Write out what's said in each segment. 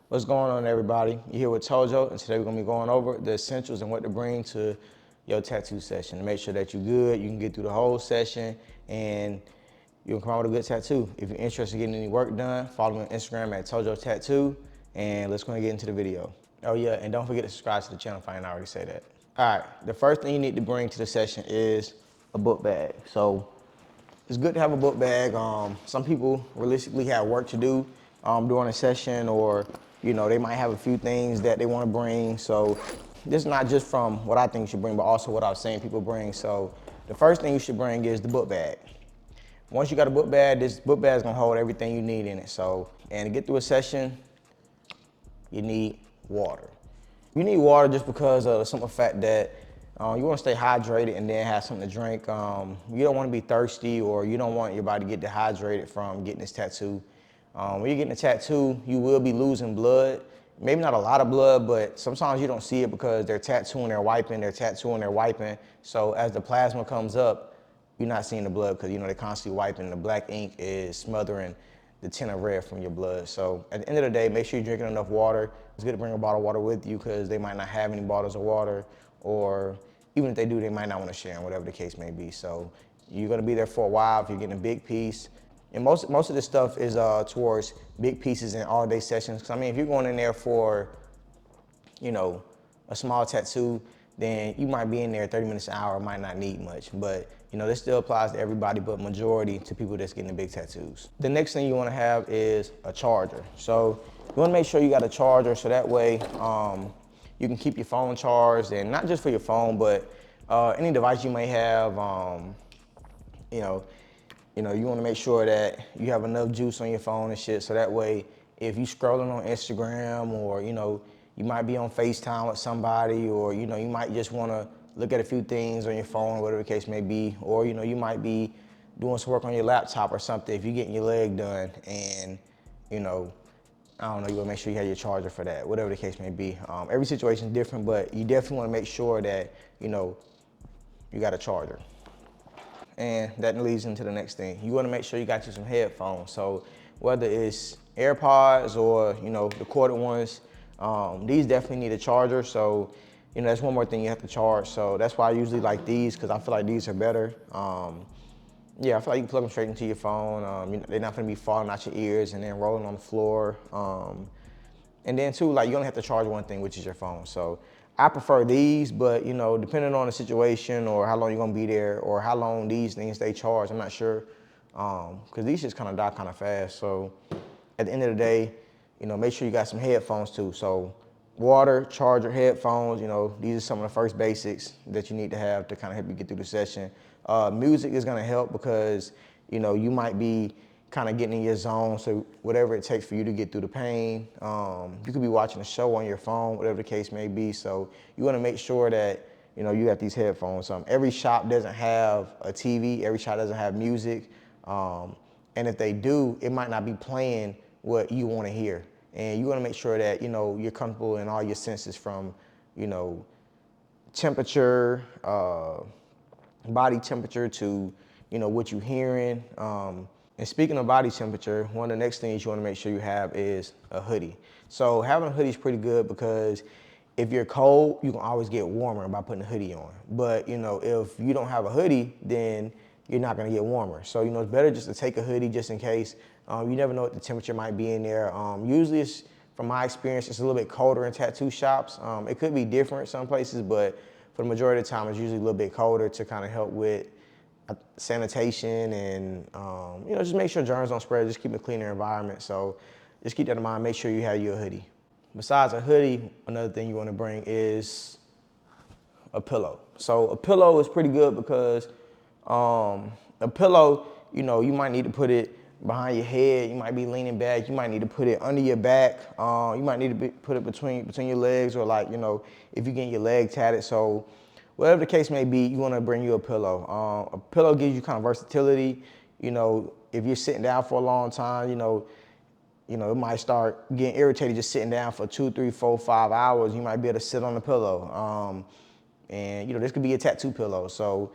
What's going on, everybody? You're here with Tojo, and today we're gonna be going over the essentials and what to bring to your tattoo session to make sure that you're good, you can get through the whole session, and you can come out with a good tattoo. If you're interested in getting any work done, follow me on Instagram at Tojo Tattoo, and let's go and get into the video. Oh yeah, and don't forget to subscribe to the channel if I didn't already say that. All right, the first thing you need to bring to the session is a book bag. So it's good to have a book bag. Some people realistically have work to do during a session, or they might have a few things that they want to bring. So this is not just from what I think you should bring, but also what I've seen people bring. So the first thing you should bring is the book bag. Once you got a book bag, this book bag is gonna hold everything you need in it. So, and to get through a session, you need water. You need water just because of the simple fact that you want to stay hydrated and then have something to drink. You don't want to be thirsty, or you don't want your body to get dehydrated from getting this tattoo. When you're getting a tattoo, you will be losing blood. Maybe not a lot of blood, but sometimes you don't see it because they're tattooing, they're wiping, they're tattooing, they're wiping. So as the plasma comes up, you're not seeing the blood because they're constantly wiping. The black ink is smothering the tint of red from your blood. So at the end of the day, make sure you're drinking enough water. It's good to bring a bottle of water with you because they might not have any bottles of water, or even if they do, they might not want to share them, whatever the case may be. So you're gonna be there for a while if you're getting a big piece. And most of this stuff is towards big pieces and all day sessions. Cause I mean, if you're going in there for, a small tattoo, then you might be in there 30 minutes an hour, might not need much. But this still applies to everybody, but majority to people that's getting the big tattoos. The next thing you wanna have is a charger. So you wanna make sure you got a charger so that way you can keep your phone charged, and not just for your phone, but any device you may have. You want to make sure that you have enough juice on your phone and shit, so that way if you scrolling on Instagram, or you might be on FaceTime with somebody, or you might just want to look at a few things on your phone, whatever the case may be, or you might be doing some work on your laptop or something if you're getting your leg done, and I don't know, you want to make sure you have your charger for that, whatever the case may be. Every situation is different, but you definitely want to make sure that you got a charger. And that leads into the next thing. You want to make sure you got you some headphones. So whether it's AirPods or the corded ones, these definitely need a charger. So that's one more thing you have to charge. So that's why I usually like these, because I feel like these are better. Yeah, I feel like you can plug them straight into your phone. They're not gonna be falling out your ears and then rolling on the floor. And then too, like, you only have to charge one thing, which is your phone. So I prefer these, but depending on the situation or how long you're gonna be there or how long these things they charge, I'm not sure. Cause these just kind of die kind of fast. So at the end of the day, make sure you got some headphones too. So water, charger, headphones, these are some of the first basics that you need to have to kind of help you get through the session. Music is gonna help because, you might be kind of getting in your zone, so whatever it takes for you to get through the pain. You could be watching a show on your phone, whatever the case may be. So you wanna make sure that, you got these headphones. Every shop doesn't have a TV, every shop doesn't have music. And if they do, it might not be playing what you wanna hear. And you wanna make sure that, you're comfortable in all your senses, from, temperature, body temperature, to, what you're hearing. And speaking of body temperature, one of the next things you wanna make sure you have is a hoodie. So having a hoodie is pretty good because if you're cold, you can always get warmer by putting a hoodie on. But if you don't have a hoodie, then you're not gonna get warmer. So it's better just to take a hoodie just in case. You never know what the temperature might be in there. Usually it's, from my experience, it's a little bit colder in tattoo shops. It could be different some places, but for the majority of the time, it's usually a little bit colder to kind of help with sanitation and just make sure germs don't spread, just keep a cleaner environment. So just keep that in mind, make sure you have your hoodie. Besides a hoodie, another thing you want to bring is a pillow. So a pillow is pretty good because a pillow, you might need to put it behind your head, you might be leaning back, you might need to put it under your back, you might need to put it between your legs, or like, if you're getting your leg tatted. So whatever the case may be, you want to bring you a pillow. A pillow gives you kind of versatility. If you're sitting down for a long time, it might start getting irritated just sitting down for 2, 3, 4, 5 hours. You might be able to sit on the pillow. And this could be a tattoo pillow. So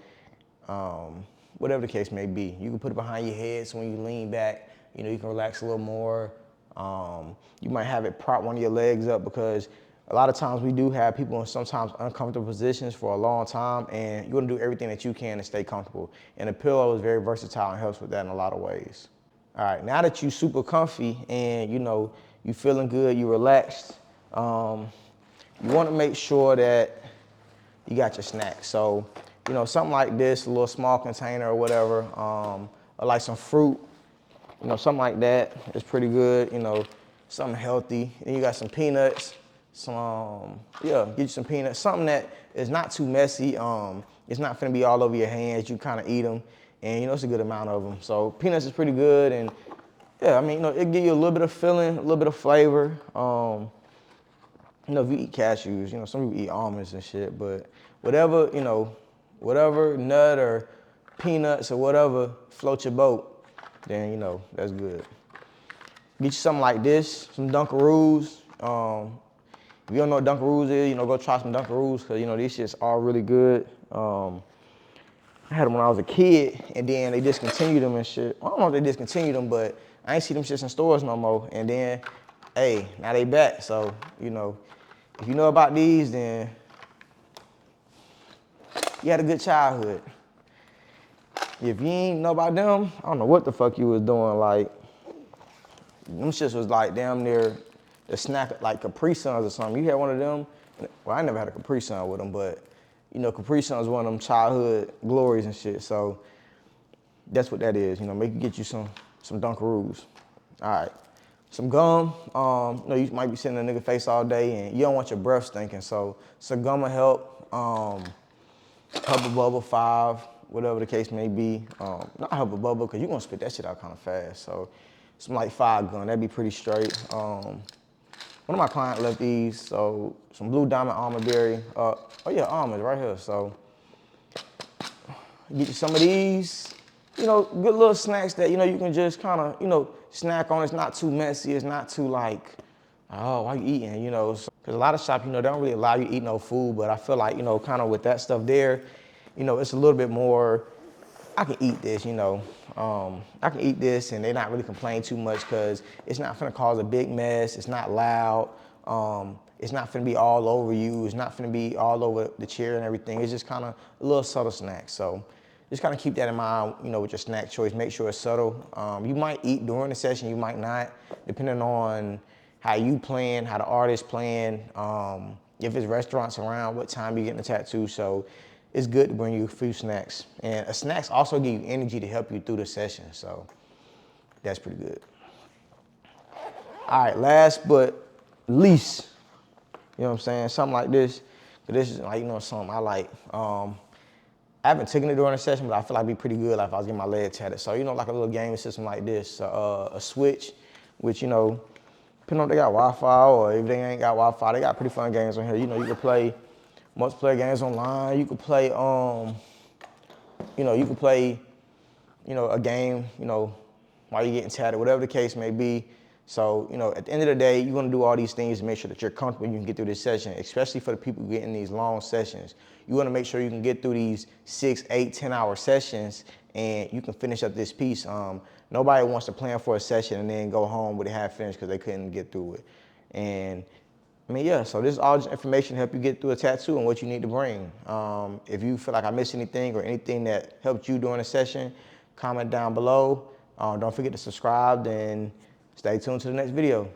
whatever the case may be, you can put it behind your head, so when you lean back, you can relax a little more. You might have it prop one of your legs up, because a lot of times we do have people in sometimes uncomfortable positions for a long time, and you want to do everything that you can to stay comfortable. And the pillow is very versatile and helps with that in a lot of ways. All right, now that you're super comfy and you feeling good, you relaxed, you want to make sure that you got your snacks. So, something like this, a little small container or whatever, or like some fruit, something like that is pretty good, something healthy. Then you got some peanuts, get you some peanuts, something that is not too messy. It's not gonna be all over your hands. You kind of eat them, and it's a good amount of them. So peanuts is pretty good, and yeah, I mean, it give you a little bit of feeling, a little bit of flavor. If you eat cashews, some people eat almonds and shit, but whatever, whatever nut or peanuts or whatever float your boat, then that's good. Get you something like this, some Dunkaroos. If you don't know what Dunkaroos is, go try some Dunkaroos, because these shits are really good. I had them when I was a kid, and then they discontinued them and shit. I don't know if they discontinued them, but I ain't see them shits in stores no more. And then, hey, now they back. So, if you know about these, then you had a good childhood. If you ain't know about them, I don't know what the fuck you was doing. Like, them shits was like damn near the snack, like Capri Suns or something. You had one of them? Well, I never had a Capri Sun with them, but Capri Sun is one of them childhood glories and shit. So that's what that is. Get you some Dunkaroos. All right. Some gum. You might be sitting in a nigga face all day and you don't want your breath stinking. So some gum will help. Hubba Bubba 5, whatever the case may be. Not Hubba Bubba, because you're going to spit that shit out kind of fast. So some like 5 gun, that'd be pretty straight. One of my clients left these, so some Blue Diamond almond berry. Oh yeah, almonds right here. So get you some of these, good little snacks that, you can just kind of, snack on. It's not too messy. It's not too like, oh, why you eating, Because a lot of shops, they don't really allow you to eat no food, but I feel like, kind of with that stuff there, it's a little bit more, I can eat this, I can eat this and they're not really complaining too much, because it's not gonna cause a big mess. It's not loud. It's not gonna be all over you. It's not gonna be all over the chair and everything. It's just kind of a little subtle snack. So just kind of keep that in mind, with your snack choice. Make sure it's subtle. You might eat during the session, you might not, depending on how you playing, how the artist playing, if it's restaurants around, what time you getting the tattoo. So it's good to bring you a few snacks. And snacks also give you energy to help you through the session. So that's pretty good. All right, last but least, something like this. This is like, something I like. I haven't taken it during a session, but I feel like it'd be pretty good like if I was getting my leg tatted. So, like a little gaming system like this, a Switch, which, depending on if they got Wi-Fi or if they ain't got Wi-Fi, they got pretty fun games on here. You can play multiplayer games online. You could play, a game, while you're getting tatted, whatever the case may be. So, at the end of the day, you want to do all these things to make sure that you're comfortable and you can get through this session, especially for the people getting these long sessions. You want to make sure you can get through these 6, 8, 10-hour sessions and you can finish up this piece. Nobody wants to plan for a session and then go home with it half finished because they couldn't get through it. And I mean, yeah, so this is all just information to help you get through a tattoo and what you need to bring. If you feel like I missed anything or anything that helped you during the session, comment down below. Don't forget to subscribe and stay tuned to the next video.